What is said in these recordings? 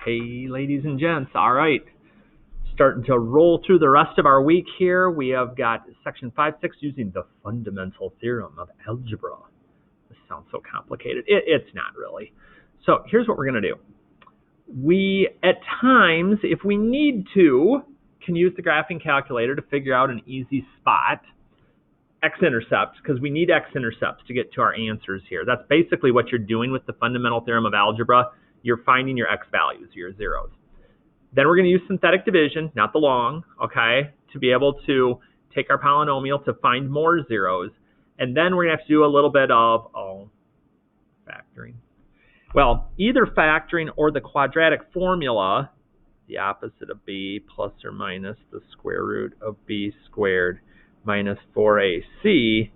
Hey, ladies and gents. All right. Starting to roll through the rest of our week here. We have got section 5.6 using the fundamental theorem of algebra. This sounds so complicated. It's not really. So here's what we're going to do. We, at times, if we need to, can use the graphing calculator to figure out an easy spot. X-intercepts, because we need X-intercepts to get to our answers here. That's basically what you're doing with the fundamental theorem of algebra. You're finding your X values, your zeros. Then we're going to use synthetic division, not the long, okay, to be able to take our polynomial to find more zeros. And then we're going to have to do a little bit of, factoring. Well, either factoring or the quadratic formula, the opposite of b plus or minus the square root of b squared minus 4ac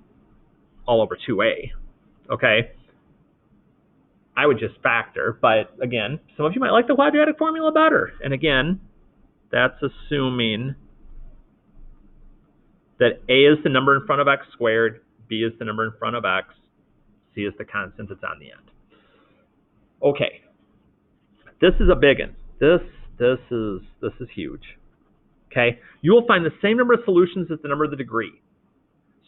all over 2a, okay? I would just factor, but again, some of you might like the quadratic formula better. And again, that's assuming that a is the number in front of x squared, b is the number in front of x, c is the constant that's on the end. Okay, this is a big one. This is huge. Okay, you will find the same number of solutions as the number of the degree.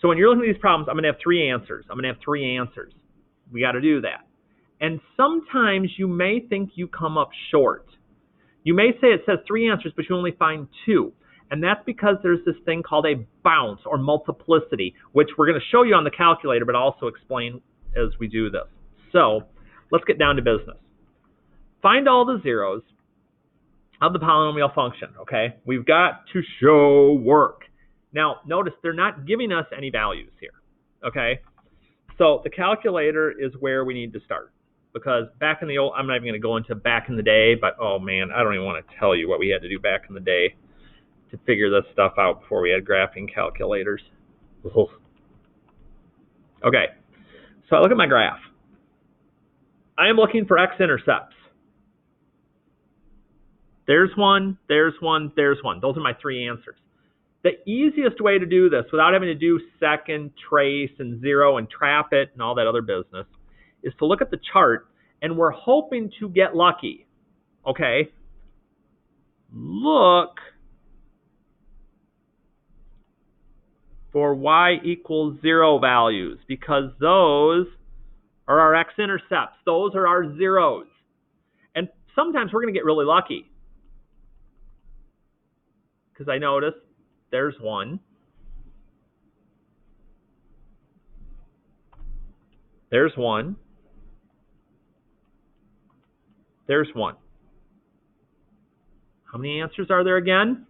So when you're looking at these problems, I'm going to have three answers. We got to do that. And sometimes you may think you come up short. You may say it says three answers, but you only find two. And that's because there's this thing called a bounce or multiplicity, which we're going to show you on the calculator, but also explain as we do this. So let's get down to business. Find all the zeros of the polynomial function, okay? We've got to show work. Now, notice they're not giving us any values here, okay? So the calculator is where we need to start. Because back in the old, I'm not even going to go into back in the day, but oh man, I don't even want to tell you what we had to do back in the day to figure this stuff out before we had graphing calculators. Okay, so I look at my graph. I am looking for X-intercepts. There's one, there's one, there's one. Those are my three answers. The easiest way to do this without having to do second, trace, and zero, and trap it, and all that other business, is to look at the chart, and we're hoping to get lucky, okay? Look for y equals 0 values, because those are our X-intercepts. Those are our zeros. And sometimes we're going to get really lucky, because I notice there's one. There's one. There's one. How many answers are there again?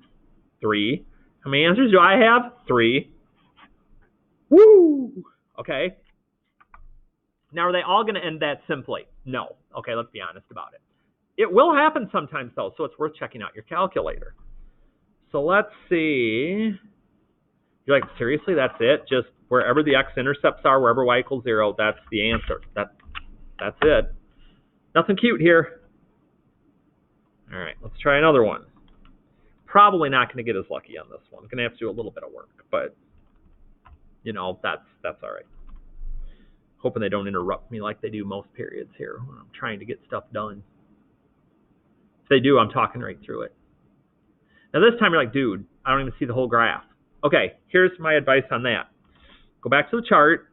3. How many answers do I have? 3. Woo! Okay. Now, are they all going to end that simply? No. Okay, let's be honest about it. It will happen sometimes, though, so it's worth checking out your calculator. So let's see. You're like, seriously, that's it? Just wherever the X-intercepts are, wherever y equals 0, that's the answer. That's it. Nothing cute here. All right, let's try another one. Probably not going to get as lucky on this one. Going to have to do a little bit of work, but you know, that's all right. Hoping they don't interrupt me like they do most periods here when I'm trying to get stuff done. If they do, I'm talking right through it. Now this time you're like, dude, I don't even see the whole graph. Okay, here's my advice on that. Go back to the chart,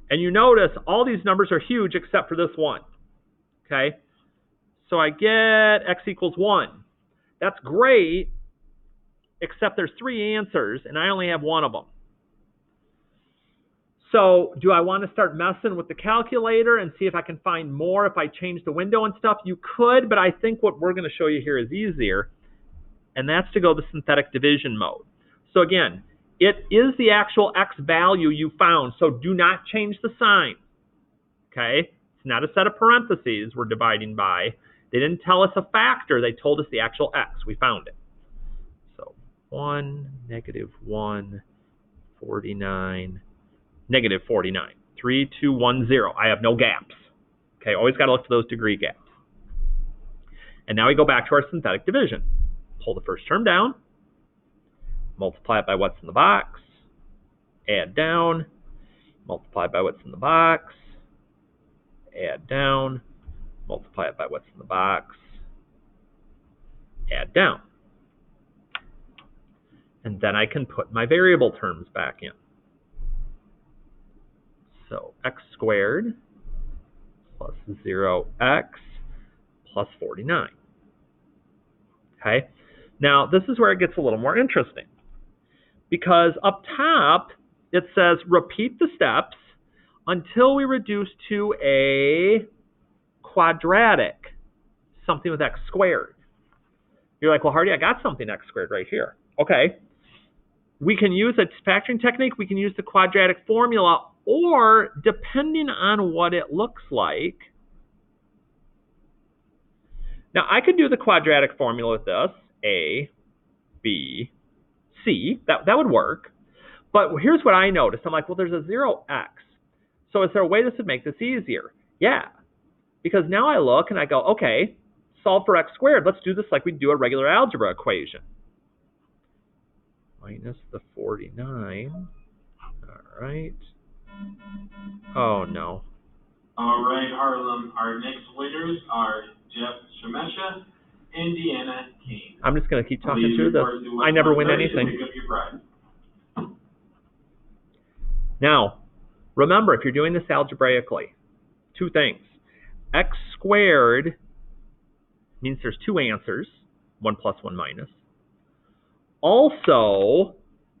and you notice all these numbers are huge except for this one. Okay, so I get x equals 1. That's great, except there's 3 answers, and I only have one of them. So do I want to start messing with the calculator and see if I can find more if I change the window and stuff? You could, but I think what we're going to show you here is easier, and that's to go the synthetic division mode. So again, it is the actual x value you found, so do not change the sign. Okay? It's not a set of parentheses we're dividing by. They didn't tell us a factor. They told us the actual x. We found it. So 1, negative 1, 49, negative 49. 3, 2, 1, 0. I have no gaps. Okay, always got to look for those degree gaps. And now we go back to our synthetic division. Pull the first term down. Multiply it by what's in the box. Add down. Multiply it by what's in the box. Add down. Multiply it by what's in the box. add down. And then I can put my variable terms back in. So x squared plus 0x plus 49. Okay? Now, this is where it gets a little more interesting. Because up top, it says repeat the steps until we reduce to a quadratic, something with x squared. You're like, well, Hardy, I got something x squared right here. Okay. We can use a factoring technique. We can use the quadratic formula, or depending on what it looks like. Now, I could do the quadratic formula with this, A, B, C. That would work. But here's what I noticed. I'm like, well, there's a 0x. So is there a way this would make this easier? Yeah. Because now I look and I go, okay, solve for x squared. Let's do this like we do a regular algebra equation. Minus the 49. All right. Oh, no. All right, Harlem. Our next winners are Jeff Shemesha and Deanna Kane. I'm just going to keep talking through this. I never win anything. Pick up your prize. Now, remember, if you're doing this algebraically, two things. X squared means there's two answers, 1 plus 1 minus. Also,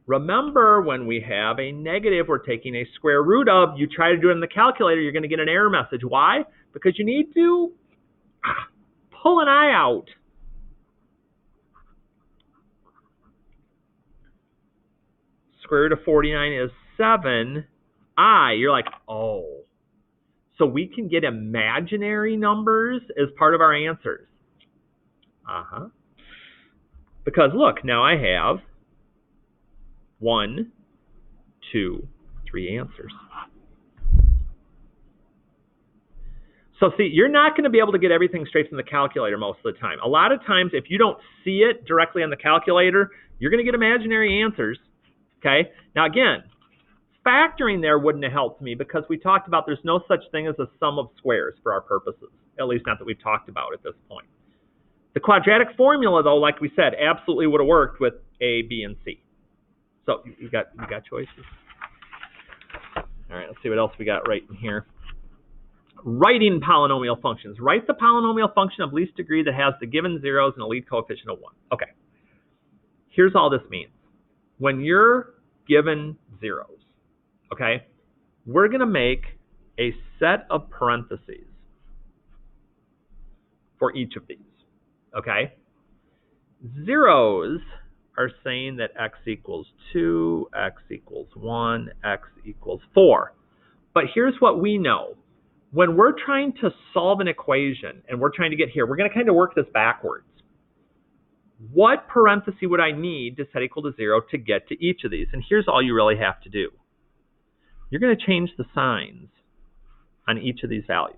remember when we have a negative we're taking a square root of, you try to do it in the calculator, you're going to get an error message. Why? Because you need to pull an I out. Square root of 49 is 7i. You're like, oh. So we can get imaginary numbers as part of our answers. Because look, now I have 1, 2, 3 answers. So see, you're not going to be able to get everything straight from the calculator most of the time. A lot of times, if you don't see it directly on the calculator, you're going to get imaginary answers. Okay? Now again, factoring there wouldn't have helped me because we talked about there's no such thing as a sum of squares for our purposes, at least not that we've talked about at this point. The quadratic formula, though, like we said, absolutely would have worked with A, B, and C. So you got choices. All right, let's see what else we got right in here. Writing polynomial functions. Write the polynomial function of least degree that has the given zeros and a lead coefficient of 1. Okay. Here's all this means. When you're given zeros, okay, we're going to make a set of parentheses for each of these. Okay? Zeros are saying that x equals 2, x equals 1, x equals 4. But here's what we know. When we're trying to solve an equation and we're trying to get here, we're going to kind of work this backwards. What parenthesis would I need to set equal to 0 to get to each of these? And here's all you really have to do. You're going to change the signs on each of these values.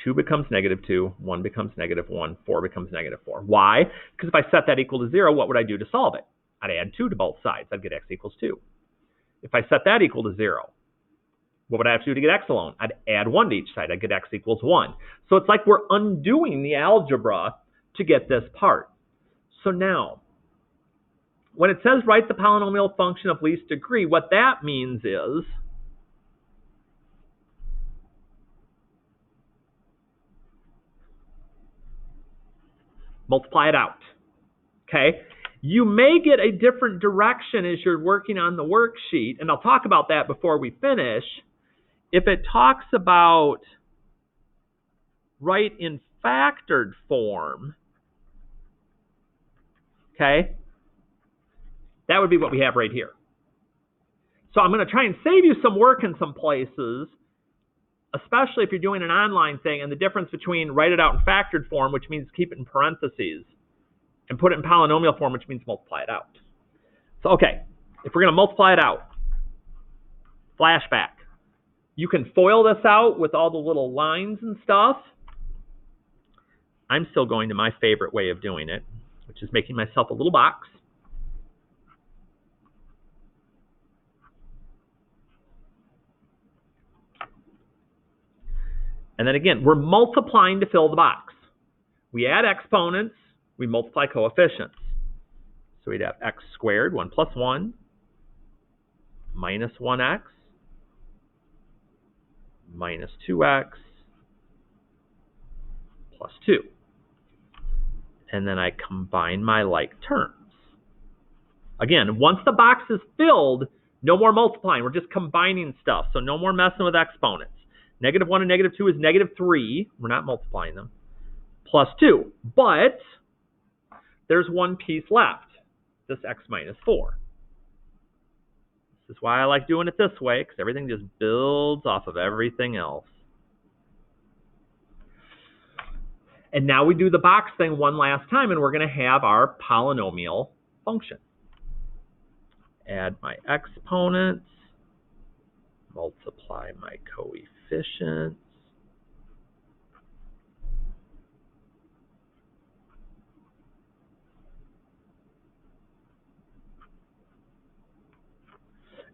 2 becomes -2, 1 becomes -1, 4 becomes -4. Why? Because if I set that equal to 0, what would I do to solve it? I'd add 2 to both sides. I'd get x equals 2. If I set that equal to 0, what would I have to do to get x alone? I'd add 1 to each side. I'd get x equals 1. So it's like we're undoing the algebra to get this part. So now, when it says write the polynomial function of least degree, what that means is multiply it out. Okay? You may get a different direction as you're working on the worksheet, and I'll talk about that before we finish. If it talks about write in factored form, okay, that would be what we have right here. So I'm going to try and save you some work in some places, especially if you're doing an online thing, and the difference between write it out in factored form, which means keep it in parentheses, and put it in polynomial form, which means multiply it out. So, okay, if we're going to multiply it out, flashback. You can FOIL this out with all the little lines and stuff. I'm still going to my favorite way of doing it, which is making myself a little box. And then again, we're multiplying to fill the box. We add exponents, we multiply coefficients. So we'd have x squared, 1 plus 1, minus 1x, minus 2x, plus 2. And then I combine my like terms. Again, once the box is filled, no more multiplying. We're just combining stuff. So no more messing with exponents. Negative 1 and negative 2 is negative 3. We're not multiplying them. Plus 2. But there's one piece left. This x minus 4. This is why I like doing it this way, because everything just builds off of everything else. And now we do the box thing one last time, and we're going to have our polynomial function. Add my exponents, multiply my coefficients,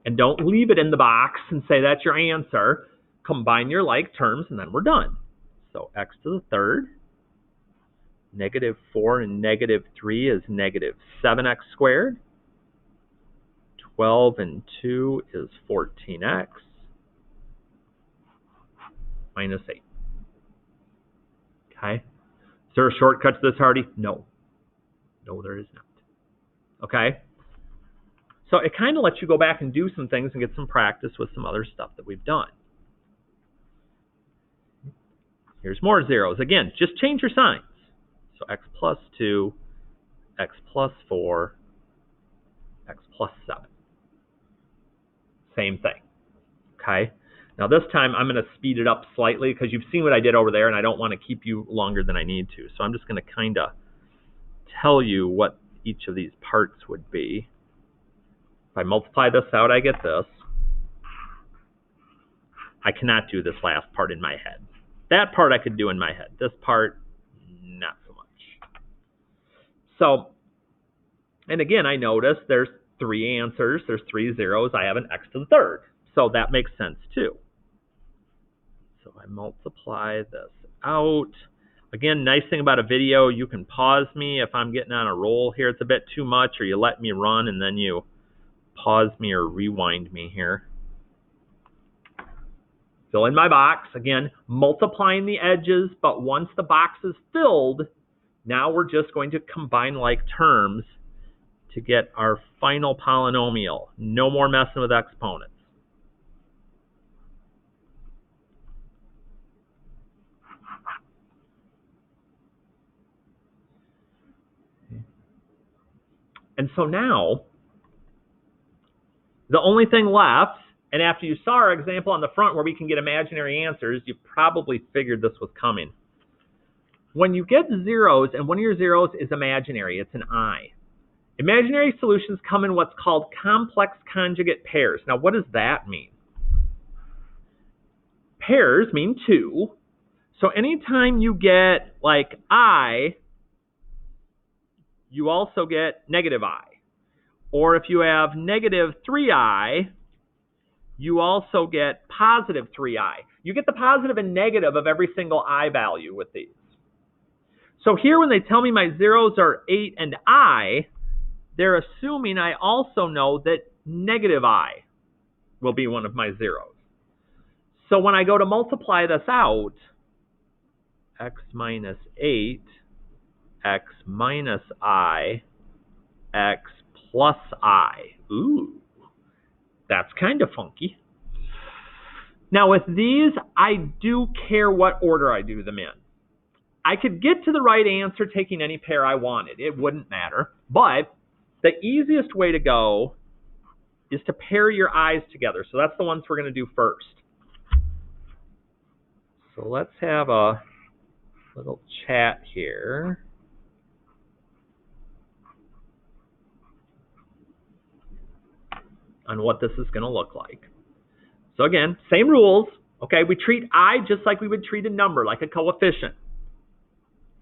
and don't leave it in the box and say that's your answer. Combine your like terms, and then we're done. So x to the third, negative 4 and negative 3 is negative 7x squared. 12 and 2 is 14x minus 8. Okay? Is there a shortcut to this, Hardy? No. No, there is not. Okay? So it kind of lets you go back and do some things and get some practice with some other stuff that we've done. Here's more zeros. Again, just change your signs. So x plus 2, x plus 4, x plus 7. Same thing. Okay? Now this time I'm going to speed it up slightly because you've seen what I did over there and I don't want to keep you longer than I need to. So I'm just going to kind of tell you what each of these parts would be. If I multiply this out, I get this. I cannot do this last part in my head. That part I could do in my head. This part, not so much. So, and again, I notice there's 3 answers. There's 3 zeros. I have an x to the third. So that makes sense too. So I multiply this out. Again, nice thing about a video, you can pause me if I'm getting on a roll here. It's a bit too much, or you let me run and then you pause me or rewind me here. Fill in my box. Again, multiplying the edges, but once the box is filled, now we're just going to combine like terms to get our final polynomial. No more messing with exponents. And so now, the only thing left, and after you saw our example on the front where we can get imaginary answers, you probably figured this was coming. When you get zeros, and one of your zeros is imaginary, it's an I. Imaginary solutions come in what's called complex conjugate pairs. Now, what does that mean? Pairs mean 2. So anytime you get like I, you also get negative I. Or if you have negative 3i, you also get positive 3i. You get the positive and negative of every single I value with these. So here when they tell me my zeros are 8 and I, they're assuming I also know that negative I will be one of my zeros. So when I go to multiply this out, x minus 8, x minus I, x plus I. Ooh, that's kind of funky. Now with these, I do care what order I do them in. I could get to the right answer taking any pair I wanted. It wouldn't matter. But the easiest way to go is to pair your I's together. So that's the ones we're going to do first. So let's have a little chat here. On what this is going to look like. So again, same rules. Okay, we treat I just like we would treat a number, like a coefficient.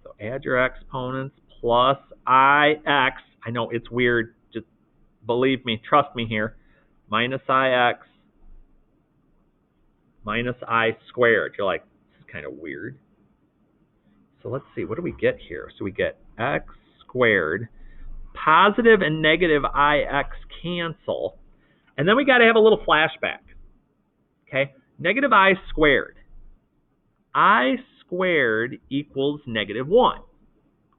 So add your exponents plus ix. I know it's weird. Just believe me, trust me here. Minus ix minus I squared. You're like, this is kind of weird. So let's see, what do we get here? So we get x squared, positive and negative ix cancel, and then we got to have a little flashback. Okay, negative I squared. I squared equals negative 1.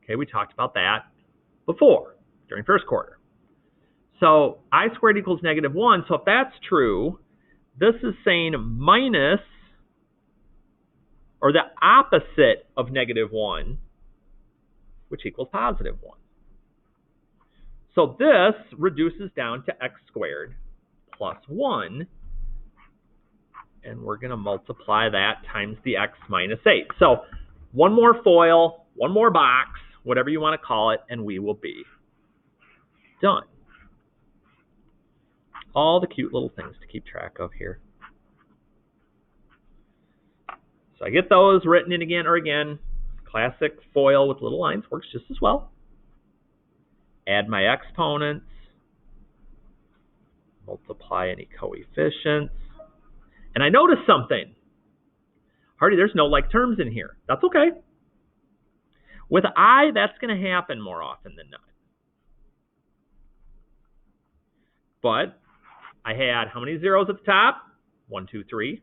Okay, we talked about that before, during first quarter. So I squared equals negative 1. So if that's true, this is saying minus, or the opposite of negative 1, which equals positive 1. So this reduces down to x squared plus 1, and we're going to multiply that times the x minus 8. So one more foil, one more box, whatever you want to call it, and we will be done. All the cute little things to keep track of here. So I get those written in again or again. Classic foil with little lines works just as well. Add my exponents. Multiply any coefficients. And I noticed something. Hardy, there's no like terms in here. That's okay. With I, that's going to happen more often than not. But I had how many zeros at the top? 1, 2, 3.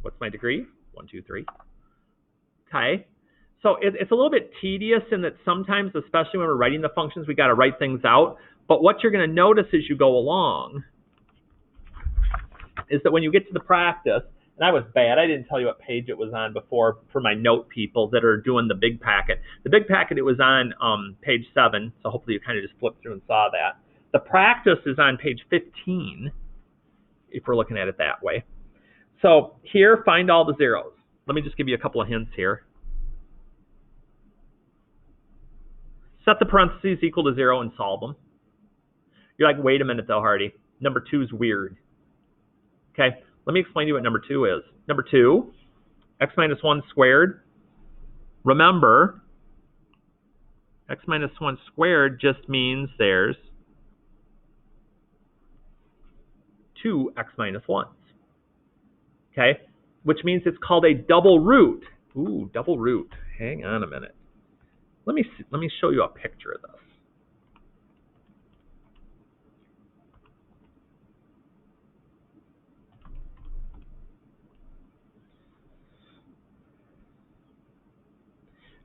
What's my degree? 1, 2, 3. Okay. So it's a little bit tedious in that sometimes, especially when we're writing the functions, we got to write things out. But what you're going to notice as you go along is that when you get to the practice, and I was bad, I didn't tell you what page it was on before for my note people that are doing the big packet. The big packet, it was on page 7, so hopefully you kind of just flipped through and saw that. The practice is on page 15, if we're looking at it that way. So here, find all the zeros. Let me just give you a couple of hints here. Set the parentheses equal to 0 and solve them. You're like, wait a minute though, Hardy. Number 2 is weird. Okay, let me explain to you what number 2 is. Number 2, x minus 1 squared. Remember, x minus 1 squared just means there's 2 x minus 1s. Okay, which means it's called a double root. Ooh, double root. Hang on a minute. Let me show you a picture of this.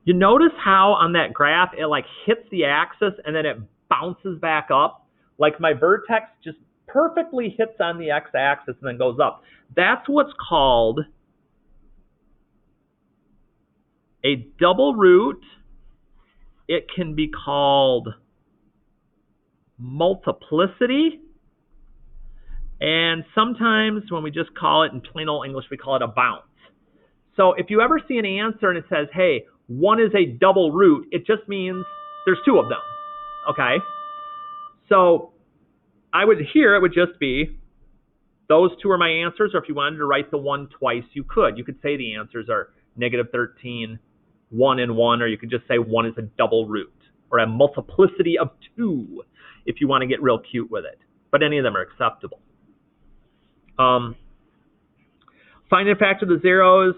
You notice how on that graph it like hits the axis and then it bounces back up? Like my vertex just perfectly hits on the x-axis and then goes up. That's what's called a double root. It can be called multiplicity. And sometimes when we just call it in plain old English, we call it a bounce. So if you ever see an answer and it says, hey, 1 is a double root, it just means there's 2 of them. Okay? So it would just be those 2 are my answers, or if you wanted to write the 1 twice, you could. You could say the answers are negative 13, 1 and 1, or you could just say 1 is a double root, or a multiplicity of 2, if you want to get real cute with it. But any of them are acceptable. Find and factor the zeros.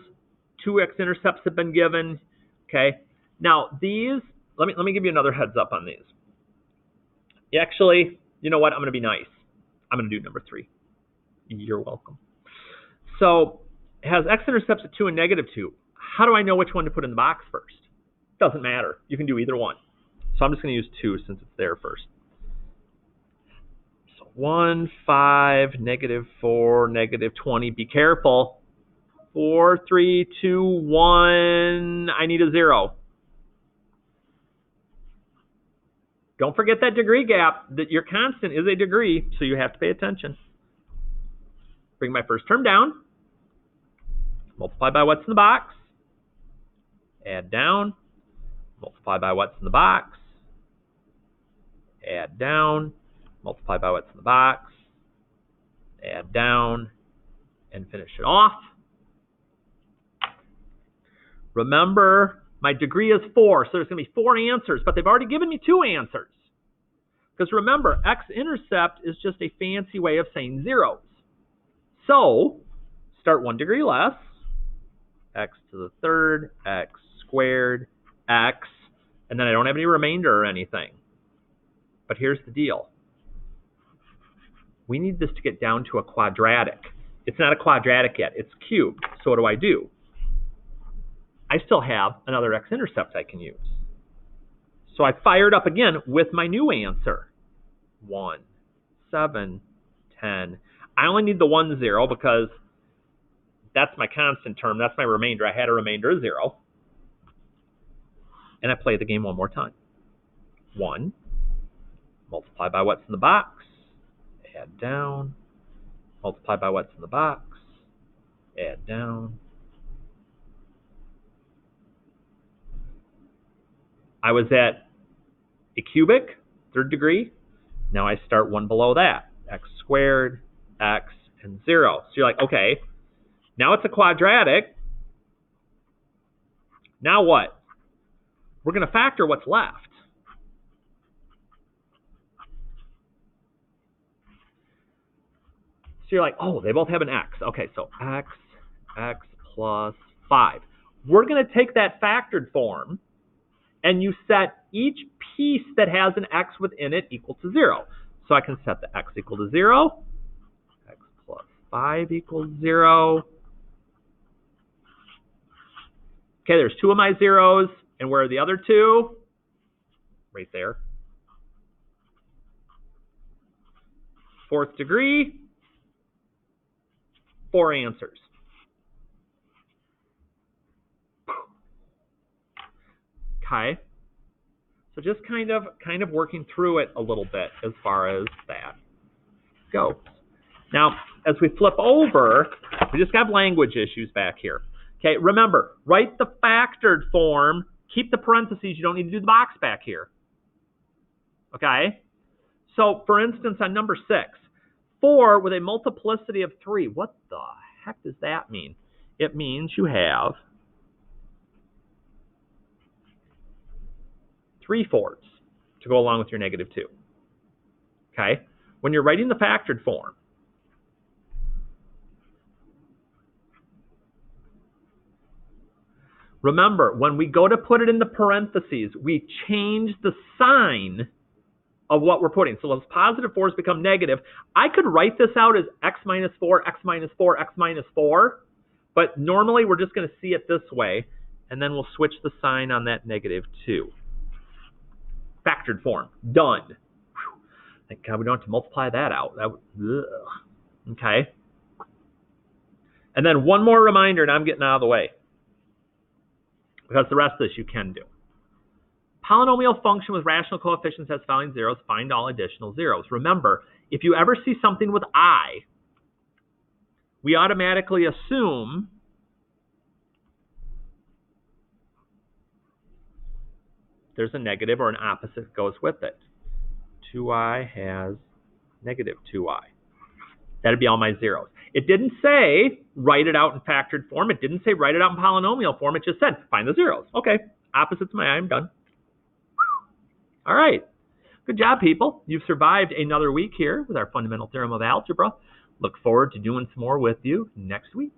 2 x-intercepts have been given. Okay. Now these, let me give you another heads up on these. Actually, you know what? I'm going to be nice. I'm going to do number 3. You're welcome. So it has x-intercepts at 2 and negative 2. How do I know which one to put in the box first? Doesn't matter. You can do either one. So I'm just going to use 2 since it's there first. So 1, 5, negative 4, negative 20. Be careful. 4, 3, 2, 1. I need a 0. Don't forget that degree gap. That your constant is a degree, so you have to pay attention. Bring my first term down. Multiply by what's in the box. Add down. Multiply by what's in the box. Add down. Multiply by what's in the box. Add down. And finish it off. Remember, my degree is 4, so there's going to be 4 answers, but they've already given me 2 answers. Because remember, x-intercept is just a fancy way of saying zeros. So, start 1 degree less, x to the third, x squared, x, and then I don't have any remainder or anything. But here's the deal. We need this to get down to a quadratic. It's not a quadratic yet. It's cubed. So what do? I still have another x-intercept I can use. So I fired up again with my new answer. 1, 7, 10. I only need the 1, 0 because that's my constant term. That's my remainder. I had a remainder of 0. And I play the game one more time. 1, multiply by what's in the box, add down, multiply by what's in the box, add down. I was at a cubic, third degree. Now I start one below that. X squared, x, and 0. So you're like, okay, now it's a quadratic. Now what? We're going to factor what's left. So you're like, oh, they both have an x. Okay, so x plus 5. We're going to take that factored form, and you set each piece that has an x within it equal to 0. So I can set the x equal to 0, x plus 5 equals 0. Okay, there's 2 of my zeros, and where are the other 2? Right there. Fourth degree, 4 answers. Okay. So just kind of working through it a little bit as far as that goes. Now, as we flip over, we just have language issues back here. Okay, remember, write the factored form, keep the parentheses, you don't need to do the box back here. Okay? So, for instance, on number 6, 4 with a multiplicity of 3. What the heck does that mean? It means you have 3 fourths to go along with your negative 2. Okay? When you're writing the factored form, remember, when we go to put it in the parentheses, we change the sign of what we're putting. So those positive 4s become negative. I could write this out as x minus 4, x minus 4, x minus 4, but normally we're just going to see it this way, and then we'll switch the sign on that negative 2. Factored form. Done. Whew. Thank God we don't have to multiply that out. Okay. And then one more reminder, and I'm getting out of the way, because the rest of this you can do. Polynomial function with rational coefficients has following zeros. Find all additional zeros. Remember, if you ever see something with I, we automatically assume there's a negative or an opposite that goes with it. 2i has negative 2i. That'd be all my zeros. It didn't say write it out in factored form. It didn't say write it out in polynomial form. It just said find the zeros. Okay, opposites my I, I'm done. All right. Good job, people. You've survived another week here with our fundamental theorem of algebra. Look forward to doing some more with you next week.